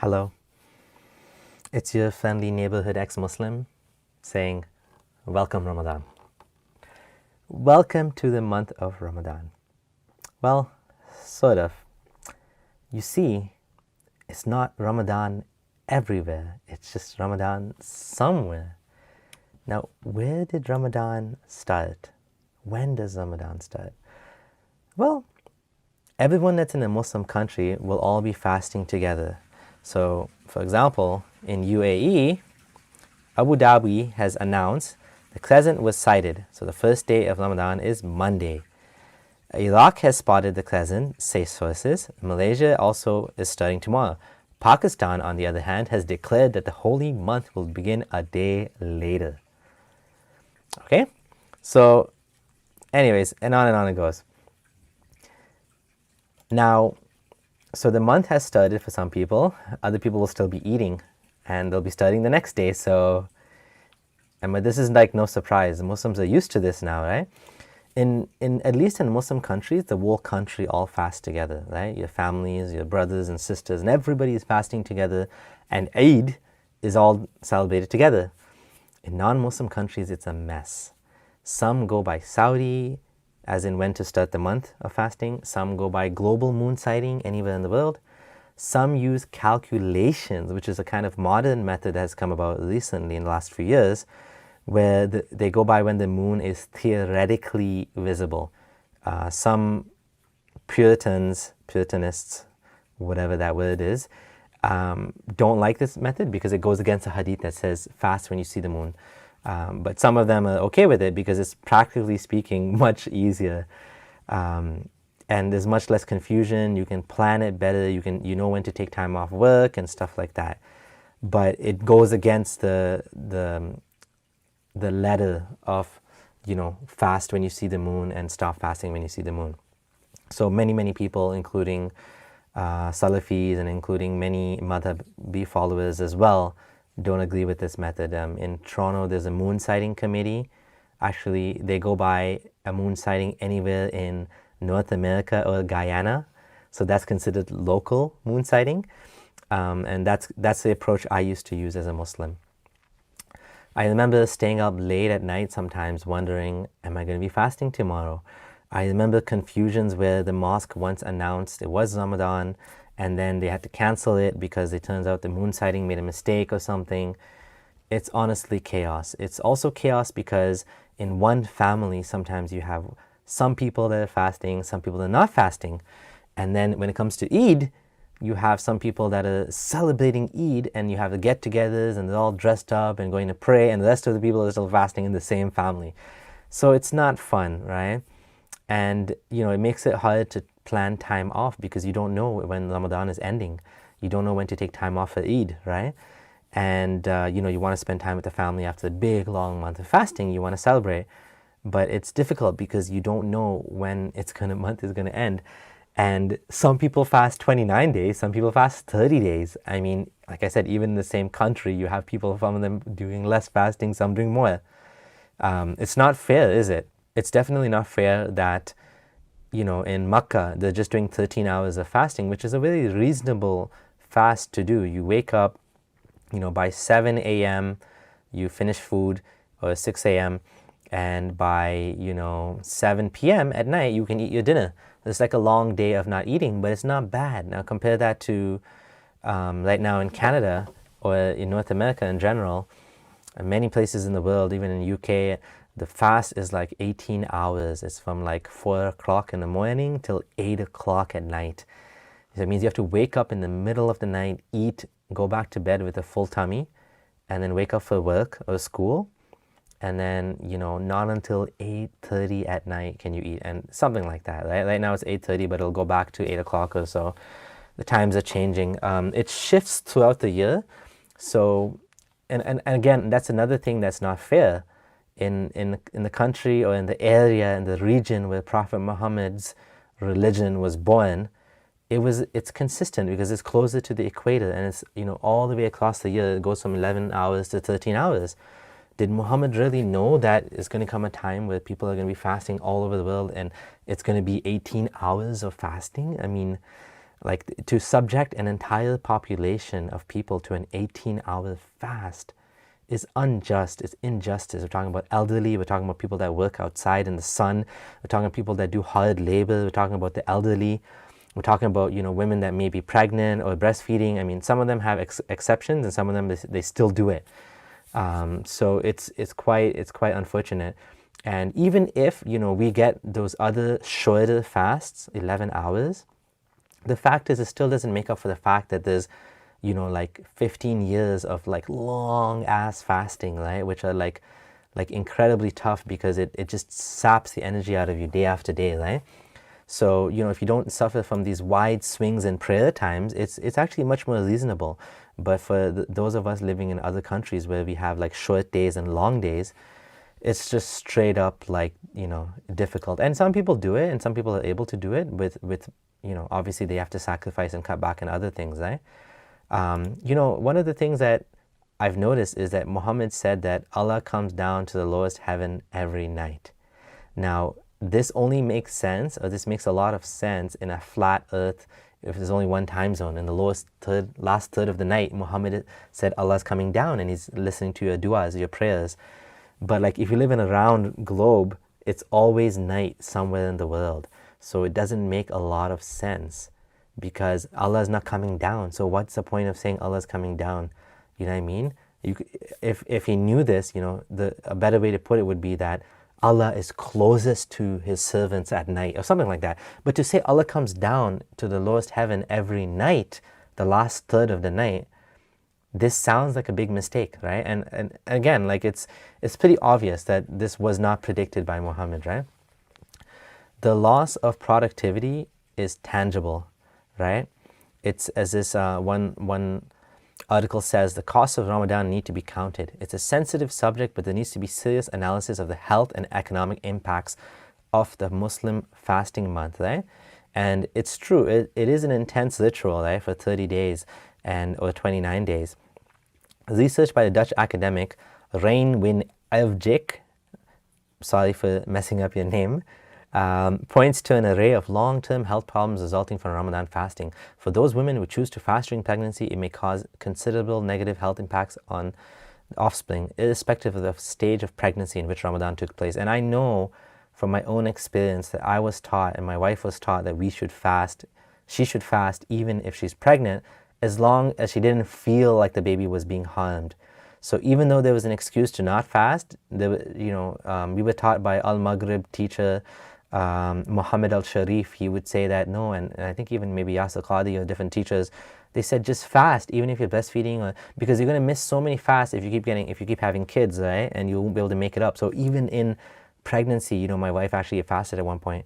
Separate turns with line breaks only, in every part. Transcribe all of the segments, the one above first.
Hello, it's your friendly neighborhood ex-Muslim saying, welcome Ramadan. Welcome to the month of Ramadan. Well, sort of. You see, it's not Ramadan everywhere, it's just Ramadan somewhere. Now, where did Ramadan start? When does Ramadan start? Well, everyone that's in a Muslim country will all be fasting together. So, for example, in UAE, Abu Dhabi has announced the crescent was sighted. So the first day of Ramadan is Monday. Iraq has spotted the crescent, say sources. Malaysia also is starting tomorrow. Pakistan, on the other hand, has declared that the holy month will begin a day later. Okay? So, anyways, and on it goes. Now, so the month has started for some people. Other people will still be eating, and they'll be starting the next day. So, but this is like no surprise. The Muslims are used to this now, right? In at least in Muslim countries, the whole country all fast together, right? Your families, your brothers and sisters, and everybody is fasting together, and Eid is all celebrated together. In non-Muslim countries, it's a mess. Some go by Saudi, as in when to start the month of fasting. Some go by global moon sighting anywhere in the world. Some use calculations, which is a kind of modern method that has come about recently in the last few years, where they go by when the moon is theoretically visible. Some Puritanists, whatever that word is, don't like this method because it goes against a hadith that says fast when you see the moon. But some of them are okay with it because it's practically speaking much easier, and there's much less confusion. You can plan it better. You know when to take time off work and stuff like that. But it goes against the letter of, fast when you see the moon and stop fasting when you see the moon. So many people, including Salafis and including many madhabi followers as well, don't agree with this method. In Toronto, there's a moon sighting committee. Actually, they go by a moon sighting anywhere in North America or Guyana. So that's considered local moon sighting. And that's the approach I used to use as a Muslim. I remember staying up late at night sometimes wondering, am I going to be fasting tomorrow? I remember confusions where the mosque once announced it was Ramadan, and then they had to cancel it because it turns out the moon sighting made a mistake or something. It's honestly chaos. It's also chaos because in one family, sometimes you have some people that are fasting, some people that are not fasting. And then when it comes to Eid, you have some people that are celebrating Eid, and you have the get-togethers and they're all dressed up and going to pray, and the rest of the people are still fasting in the same family. So it's not fun, right? And, it makes it hard to plan time off because you don't know when Ramadan is ending. You don't know when to take time off for Eid, right? And, you want to spend time with the family after a big, long month of fasting. You want to celebrate. But it's difficult because you don't know when month is going to end. And some people fast 29 days, some people fast 30 days. I mean, like I said, even in the same country, you have people, some of them doing less fasting, some doing more. It's not fair, is it? It's definitely not fair that, in Makkah, they're just doing 13 hours of fasting, which is a very reasonable fast to do. You wake up, by 7 a.m., you finish food, or 6 a.m., and by, 7 p.m. at night, you can eat your dinner. It's like a long day of not eating, but it's not bad. Now compare that to right now in Canada or in North America in general, and many places in the world, even in UK, the fast is like 18 hours. It's from like 4 o'clock in the morning till 8 o'clock at night. So it means you have to wake up in the middle of the night, eat, go back to bed with a full tummy, and then wake up for work or school. And then, not until 8:30 at night can you eat, and something like that, right? Right now it's 8:30, but it'll go back to 8 o'clock or so. The times are changing. It shifts throughout the year. So, and again, that's another thing that's not fair. In the country or in the area, in the region where Prophet Muhammad's religion was born, it's consistent because it's closer to the equator, and it's, all the way across the year, it goes from 11 hours to 13 hours. Did Muhammad really know that it's going to come a time where people are going to be fasting all over the world and it's going to be 18 hours of fasting? I mean, Like to subject an entire population of people to an 18-hour fast is unjust, it's injustice. We're talking about elderly, we're talking about people that work outside in the sun, we're talking about people that do hard labor, we're talking about the elderly, we're talking about, you know, women that may be pregnant or breastfeeding. I mean, some of them have exceptions, and some of them they still do it. So it's quite unfortunate. And even if, you know, we get those other shorter fasts, 11 hours, the fact is it still doesn't make up for the fact that there's, you know, like 15 years of like long ass fasting, right? Which are like incredibly tough, because it just saps the energy out of you day after day, right? So, you know, if you don't suffer from these wide swings in prayer times, it's actually much more reasonable. But for those of us living in other countries where we have like short days and long days, it's just straight up like, you know, difficult. And some people do it, and some people are able to do it with you know, obviously they have to sacrifice and cut back on other things, right? You know, one of the things that I've noticed is that Muhammad said that Allah comes down to the lowest heaven every night. Now, this only makes sense, or this makes a lot of sense in a flat earth, if there's only one time zone. In the last third of the night, Muhammad said Allah's coming down and he's listening to your du'as, your prayers. But like if you live in a round globe, it's always night somewhere in the world. So it doesn't make a lot of sense, because Allah is not coming down. So what's the point of saying Allah's coming down? You know what I mean? If he knew this, you know, a better way to put it would be that Allah is closest to his servants at night, or something like that. But to say Allah comes down to the lowest heaven every night, the last third of the night, this sounds like a big mistake, right? And again, like it's pretty obvious that this was not predicted by Muhammad, right? The loss of productivity is tangible, right? It's as this one article says, the costs of Ramadan need to be counted. It's a sensitive subject, but there needs to be serious analysis of the health and economic impacts of the Muslim fasting month, right? And it's true, it is an intense ritual, right, for 30 days or 29 days. Research by the Dutch academic Rein Win Evjik, sorry for messing up your name, points to an array of long-term health problems resulting from Ramadan fasting. For those women who choose to fast during pregnancy, it may cause considerable negative health impacts on offspring, irrespective of the stage of pregnancy in which Ramadan took place. And I know from my own experience that I was taught, and my wife was taught, that we should fast, she should fast even if she's pregnant, as long as she didn't feel like the baby was being harmed. So even though there was an excuse to not fast, we were taught by Al-Maghrib teacher Muhammad al-Sharif. He would say that no, and I think even maybe Yasir Qadi or different teachers, they said just fast even if you're breastfeeding, because you're going to miss so many fasts if you keep having kids, right? And you won't be able to make it up. So even in pregnancy, you know, my wife actually fasted at one point.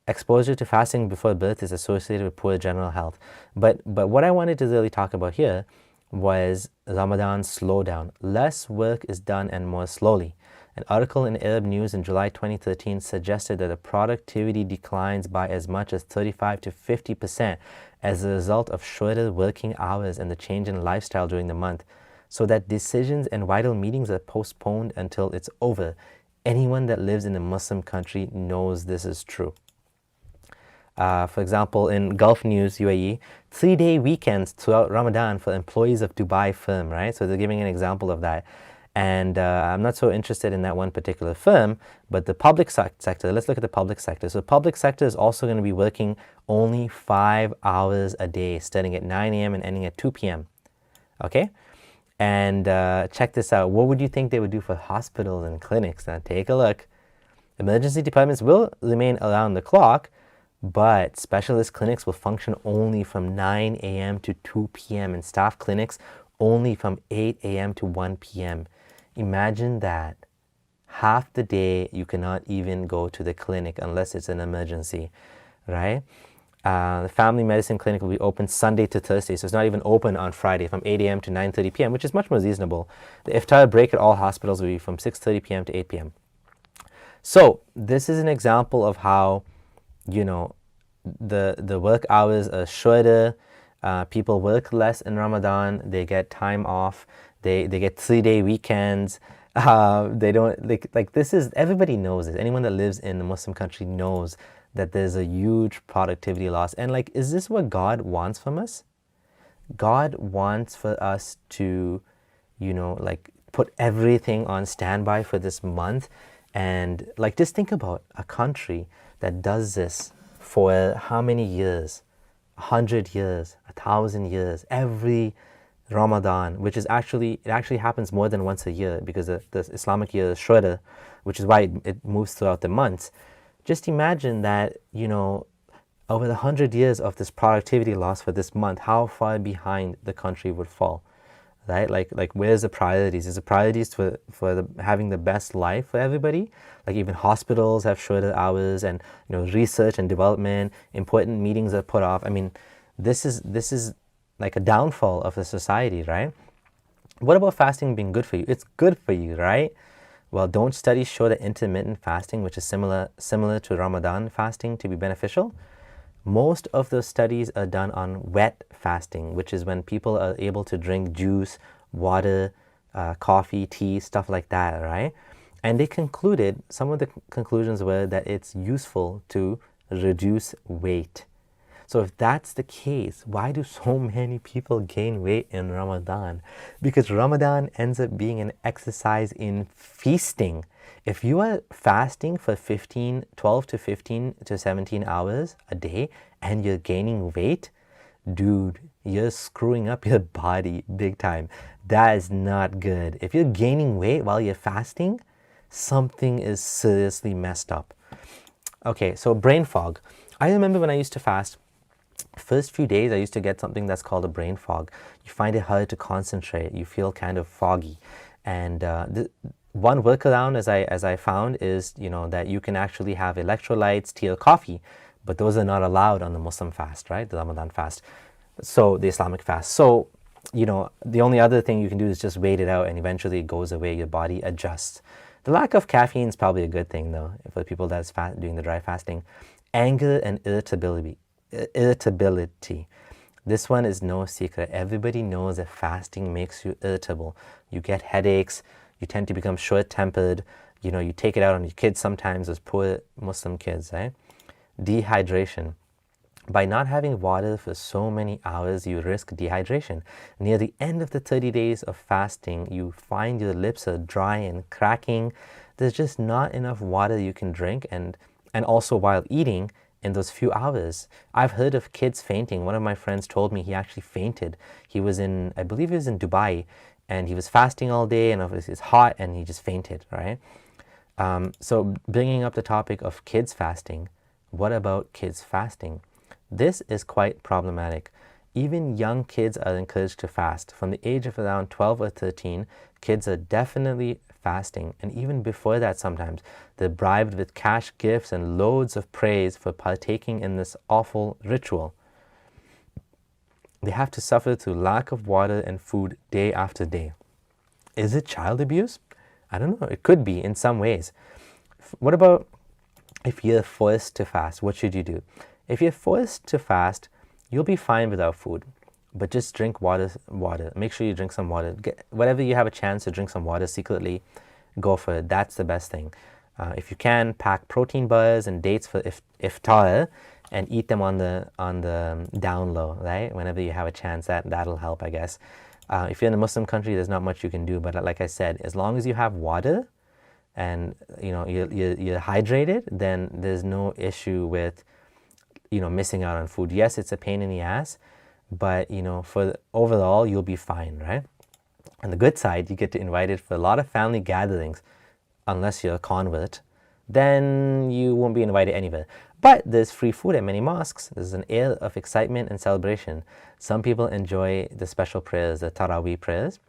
Exposure to fasting before birth is associated with poor general health. But what I wanted to really talk about here was Ramadan slowdown. Less work is done and more slowly. An article in Arab News in July 2013 suggested that the productivity declines by as much as 35 to 50% as a result of shorter working hours and the change in lifestyle during the month, so that decisions and vital meetings are postponed until it's over. Anyone that lives in a Muslim country knows this is true. For example, in Gulf News, UAE, 3-day weekends throughout Ramadan for employees of Dubai firm, right? So they're giving an example of that. And I'm not so interested in that one particular firm, but the public sector, let's look at the public sector. So public sector is also going to be working only 5 hours a day, starting at 9 a.m. and ending at 2 p.m. Okay? And check this out. What would you think they would do for hospitals and clinics? Now take a look. Emergency departments will remain around the clock, but specialist clinics will function only from 9 a.m. to 2 p.m. and staff clinics only from 8 a.m. to 1 p.m. Imagine that. Half the day you cannot even go to the clinic unless it's an emergency, right? The family medicine clinic will be open Sunday to Thursday, so it's not even open on Friday from 8 a.m. to 9:30 p.m., which is much more reasonable. The iftar break at all hospitals will be from 6:30 p.m. to 8 p.m. So this is an example of how, you know, the work hours are shorter. People work less in Ramadan. They get time off. They get 3-day weekends. They don't like this is, everybody knows this. Anyone that lives in a Muslim country knows that there's a huge productivity loss. And like, is this what God wants from us? God wants for us to, like put everything on standby for this month. And like, just think about a country that does this for how many years? 100 years, 1,000 years, every Ramadan, which is it actually happens more than once a year, because the Islamic year is shorter, which is why it moves throughout the months. Just imagine that, over the 100 years of this productivity loss for this month, how far behind the country would fall, right? Like where's the priorities? Is the priorities for having the best life for everybody? Like even hospitals have shorter hours, and research and development, important meetings are put off. I mean, this is like a downfall of the society, right? What about fasting being good for you? It's good for you, right? Well, don't studies show that intermittent fasting, which is similar to Ramadan fasting, to be beneficial? Most of those studies are done on wet fasting, which is when people are able to drink juice, water, coffee, tea, stuff like that, right? And they concluded, some of the conclusions were that it's useful to reduce weight. So if that's the case, why do so many people gain weight in Ramadan? Because Ramadan ends up being an exercise in feasting. If you are fasting for 12 to 15 to 17 hours a day and you're gaining weight, dude, you're screwing up your body big time. That is not good. If you're gaining weight while you're fasting, something is seriously messed up. Okay, so brain fog. I remember when I used to fast, first few days I used to get something that's called a brain fog. You find it hard to concentrate. You feel kind of foggy. And one workaround, as I found, is that you can actually have electrolytes, tea or coffee, but those are not allowed on the Muslim fast, right? The Ramadan fast. So the Islamic fast. So the only other thing you can do is just wait it out, and eventually it goes away. Your body adjusts. The lack of caffeine is probably a good thing, though, for people that's doing the dry fasting. Anger and irritability. This one is no secret. Everybody knows that fasting makes you irritable. You get headaches. You tend to become short-tempered. You take it out on your kids sometimes, those poor Muslim kids, right? Dehydration. By not having water for so many hours, you risk dehydration. Near the end of the 30 days of fasting, you find your lips are dry and cracking. There's just not enough water you can drink, and also while eating in those few hours. I've heard of kids fainting. One of my friends told me he actually fainted. He was I believe he was in Dubai, and he was fasting all day, and obviously it's hot, and he just fainted, right? So bringing up the topic of kids fasting, what about kids fasting? This is quite problematic. Even young kids are encouraged to fast. From the age of around 12 or 13, kids are definitely fasting. And even before that sometimes, they're bribed with cash gifts and loads of praise for partaking in this awful ritual. They have to suffer through lack of water and food day after day. Is it child abuse? I don't know. It could be in some ways. What about if you're forced to fast? What should you do? If you're forced to fast, you'll be fine without food, but just drink water. Make sure you drink some water. Whatever you have a chance to drink some water secretly, go for it. That's the best thing. If you can, pack protein bars and dates for iftar and eat them on the down low, right? Whenever you have a chance, that'll help, I guess. If you're in a Muslim country, there's not much you can do, but like I said, as long as you have water and you're hydrated, then there's no issue with missing out on food. Yes, it's a pain in the ass, but for overall, you'll be fine, right? On the good side, you get to invited for a lot of family gatherings, unless you're a convert, then you won't be invited anywhere. But there's free food at many mosques. There's an air of excitement and celebration. Some people enjoy the special prayers, the Taraweeh prayers.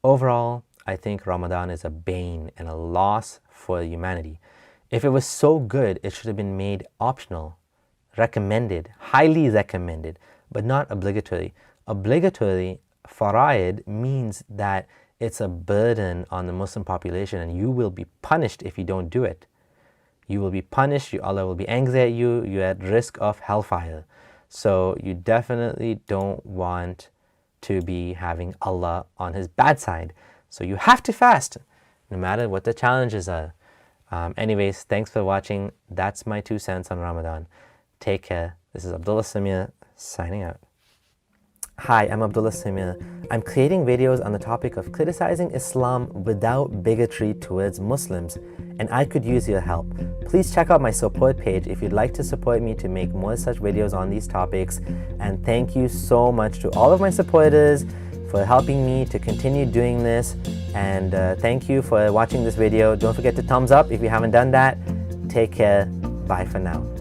Overall, I think Ramadan is a bane and a loss for humanity. If it was so good, it should have been made optional, recommended, highly recommended, but not obligatory. Obligatory, fara'id, means that it's a burden on the Muslim population, and you will be punished if you don't do it. You will be punished, Allah will be angry at you, you're at risk of hellfire. So you definitely don't want to be having Allah on his bad side. So you have to fast, no matter what the challenges are. Anyways, thanks for watching. That's my 2 cents on Ramadan. Take care. This is Abdullah Samir signing out. Hi, I'm Abdullah Samir. I'm creating videos on the topic of criticizing Islam without bigotry towards Muslims, and I could use your help. Please check out my support page if you'd like to support me to make more such videos on these topics. And thank you so much to all of my supporters for helping me to continue doing this. And thank you for watching this video. Don't forget to thumbs up if you haven't done that. Take care. Bye for now.